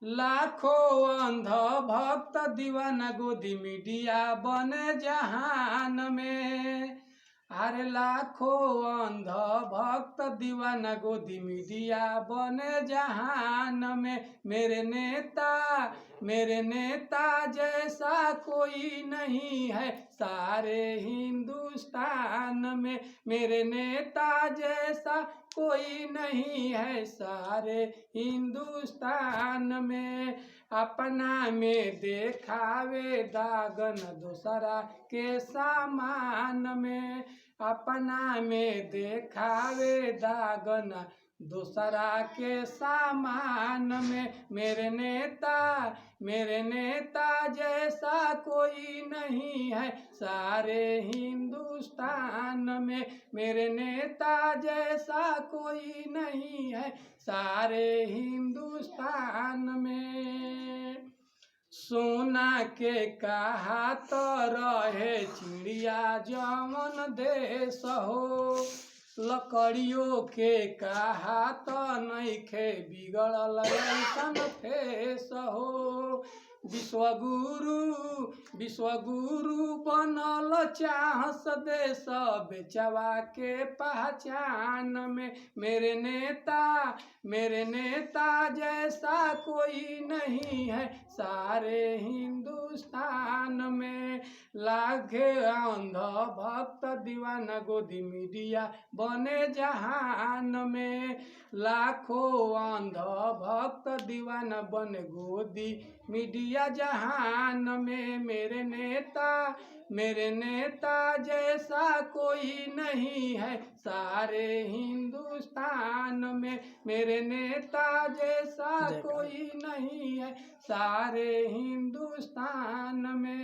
लाखों अंध भक्त दीवाना गोदी मीडिया बने जहान में। अरे लाखों अंध भक्त दीवाना गोदी मीडिया बने जहान में। मेरे नेता जैसा कोई नहीं है सारे हिंदुस्तान में। मेरे नेता जैसा कोई नहीं है सारे हिंदुस्तान में। अपना में देखावे दागन दूसरा के सामान में। अपना में देखावे दागन दूसरा के सामान में। मेरे नेता जैसा कोई नहीं है सारे हिंदुस्तान में। मेरे नेता जैसा कोई नहीं है सारे हिंदुस्तान में। सोना के कहा तो रहे चिड़िया जमन देश हो। लकड़ियों के कहा तो नइखे बिगड़ल ऐसन फेस हो। विश्वगुरु बनल चाहस देश बेचवा के पहचान में। मेरे नेता जैसा कोई नहीं है सारे हिंदुस्तान में। लाखे अंध भक्त दीवाना गोदी मीडिया बने जहान में। लाखों अंध भक्त दीवाना बने गोदी मीडिया जहान में। मेरे नेता जैसा कोई नहीं है सारे हिंदुस्तान में। मेरे नेता जैसा कोई नहीं है सारे हिंदुस्तान में।